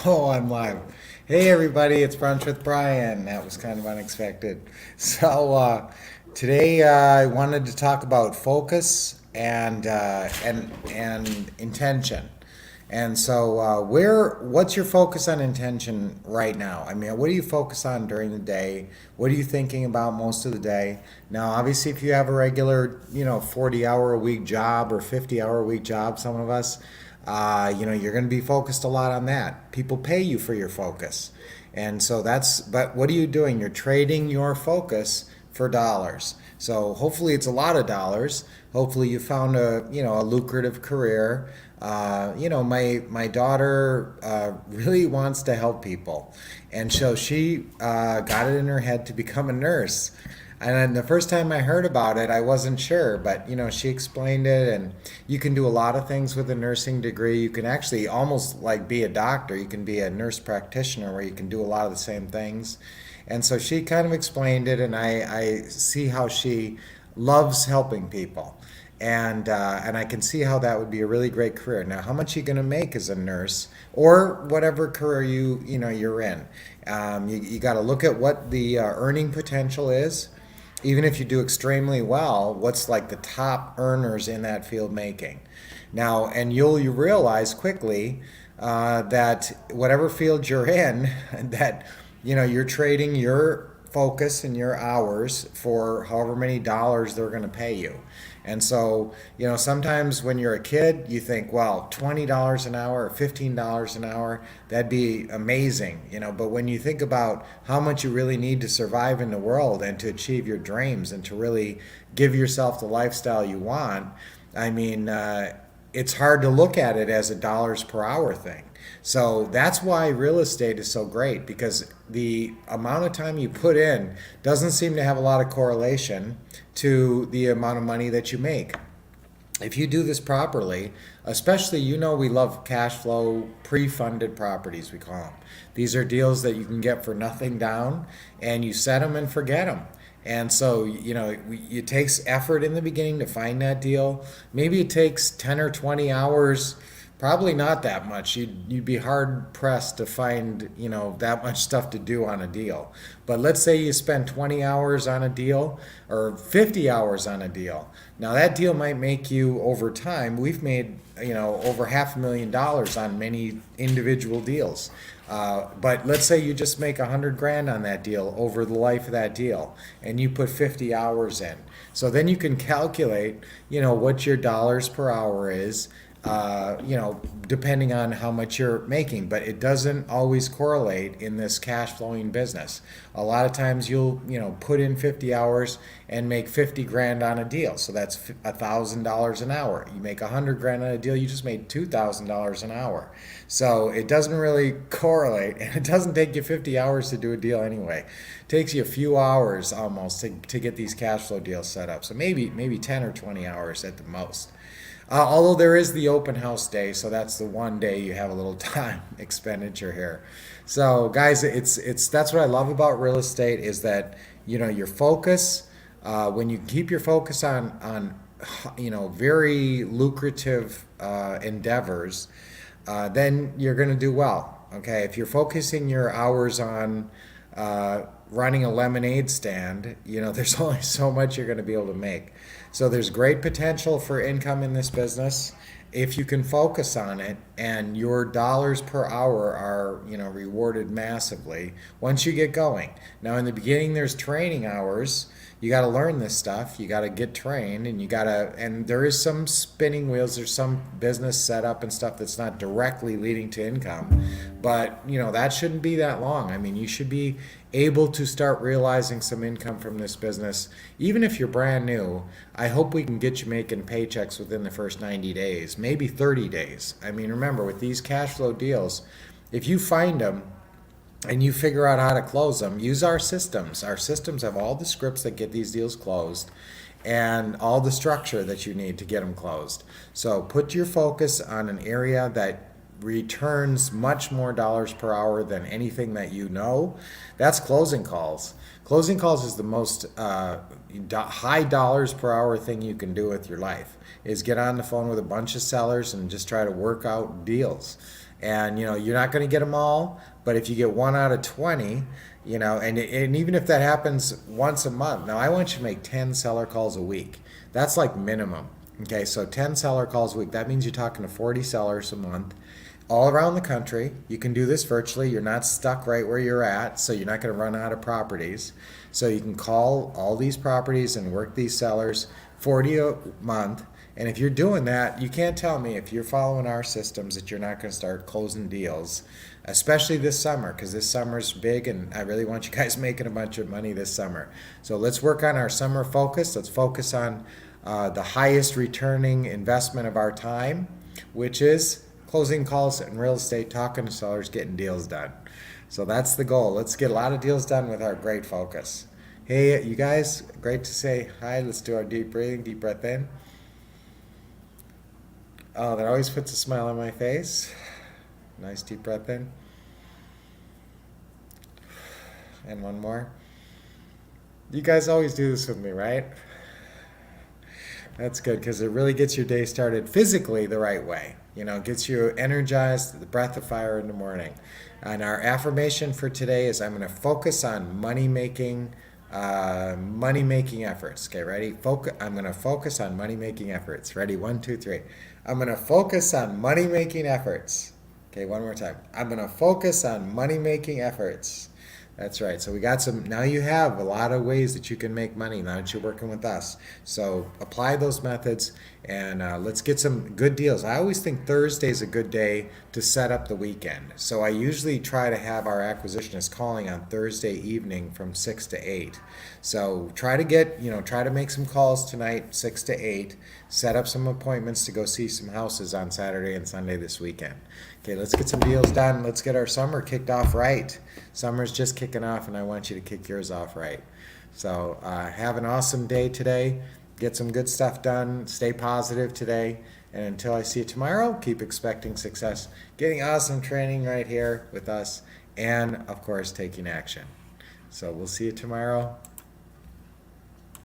Oh, I'm live. Hey, everybody, it's Brunch with Brian. That was kind of unexpected. Today I wanted to talk about focus and intention. What's your focus on intention right now? I mean, what do you focus on during the day? What are you thinking about most of the day? Now, obviously, if you have a regular, 40-hour a week job or 50-hour a week job, some of us, you're going to be focused a lot on that. People pay you for your focus. But what are you doing? You're trading your focus for dollars. So hopefully it's a lot of dollars. Hopefully you found a lucrative career. My daughter really wants to help people, and so she got it in her head to become a nurse. And then the first time I heard about it, I wasn't sure, but she explained it, and you can do a lot of things with a nursing degree. You can actually almost like be a doctor. You can be a nurse practitioner where you can do a lot of the same things. And so she kind of explained it, and I see how she loves helping people. And I can see how that would be a really great career. Now, how much are you going to make as a nurse or whatever career you're in? You got to look at what the earning potential is. Even if you do extremely well, what's like the top earners in that field making? Now, and you realize quickly that whatever field you're in, that you're trading your focus and your hours for however many dollars they're going to pay you. And so, sometimes when you're a kid, you think, well, $20 an hour or $15 an hour, that'd be amazing, But when you think about how much you really need to survive in the world and to achieve your dreams and to really give yourself the lifestyle you want, I mean, it's hard to look at it as a dollars per hour thing. So that's why real estate is so great, because the amount of time you put in doesn't seem to have a lot of correlation to the amount of money that you make. If you do this properly, especially, we love cash flow pre-funded properties, we call them. These are deals that you can get for nothing down, and you set them and forget them. And so, it takes effort in the beginning to find that deal. Maybe it takes 10 or 20 hours. Probably not that much. You'd be hard pressed to find, that much stuff to do on a deal. But let's say you spend 20 hours on a deal or 50 hours on a deal. Now that deal might make you, over time, we've made, over $500,000 on many individual deals. But let's say you just make 100 grand on that deal over the life of that deal, and you put 50 hours in. So then you can calculate, what your dollars per hour is, depending on how much you're making. But it doesn't always correlate in this cash flowing business. A lot of times you'll, put in 50 hours and make 50 grand on a deal. So that's $1,000 an hour. You make 100 grand on a deal, you just made $2,000 an hour. So it doesn't really correlate, and it doesn't take you 50 hours to do a deal anyway. It takes you a few hours almost to get these cash flow deals set up. So maybe 10 or 20 hours at the most. Although there is the open house day, so that's the one day you have a little time expenditure here. So guys, that's what I love about real estate, is that your focus. When you keep your focus on very lucrative endeavors, then you're going to do well. Okay, if you're focusing your hours on running a lemonade stand, there's only so much you're going to be able to make. So there's great potential for income in this business if you can focus on it, and your dollars per hour are, rewarded massively once you get going. Now, in the beginning, there's training hours. You got to learn this stuff. You got to get trained, and there is some spinning wheels. There's some business setup and stuff that's not directly leading to income, but that shouldn't be that long. I mean, you should be able to start realizing some income from this business, even if you're brand new. I hope we can get you making paychecks within the first 90 days, maybe 30 days. I mean, remember, with these cash flow deals, if you find them and you figure out how to close them, use our systems. Our systems have all the scripts that get these deals closed and all the structure that you need to get them closed. So put your focus on an area that returns much more dollars per hour than anything that that's closing calls. Closing calls is the most high dollars per hour thing you can do with your life, is get on the phone with a bunch of sellers and just try to work out deals. And you're not going to get them all, but if you get 1 out of 20, and even if that happens once a month, now I want you to make 10 seller calls a week. That's like minimum. Okay, so 10 seller calls a week. That means you're talking to 40 sellers a month all around the country. You can do this virtually. You're not stuck right where you're at, so you're not going to run out of properties. So you can call all these properties and work these sellers 40 a month. And if you're doing that, you can't tell me, if you're following our systems, that you're not going to start closing deals, especially this summer, because this summer's big and I really want you guys making a bunch of money this summer. So let's work on our summer focus. Let's focus on the highest returning investment of our time, which is closing calls in real estate, talking to sellers, getting deals done. So that's the goal. Let's get a lot of deals done with our great focus. Hey, you guys, great to say hi. Let's do our deep breathing, deep breath in. Oh, that always puts a smile on my face. Nice deep breath in. And one more. You guys always do this with me, right? That's good, because it really gets your day started physically the right way. Gets you energized, the breath of fire in the morning. And our affirmation for today is, I'm going to focus on money-making efforts. Okay, ready? I'm going to focus on money-making efforts. Ready? 1, 2, 3. I'm going to focus on money-making efforts. Okay, one more time. I'm going to focus on money-making efforts. That's right. So we got now you have a lot of ways that you can make money now that you're working with us. So apply those methods and let's get some good deals. I always think Thursday is a good day to set up the weekend. So I usually try to have our acquisitionists calling on Thursday evening from 6 to 8. So try to make some calls tonight, 6 to 8. Set up some appointments to go see some houses on Saturday and Sunday this weekend. Okay, let's get some deals done. Let's get our summer kicked off right. Summer's just kicking off, and I want you to kick yours off right. So have an awesome day today. Get some good stuff done. Stay positive today. And until I see you tomorrow, keep expecting success, getting awesome training right here with us, and, of course, taking action. So we'll see you tomorrow.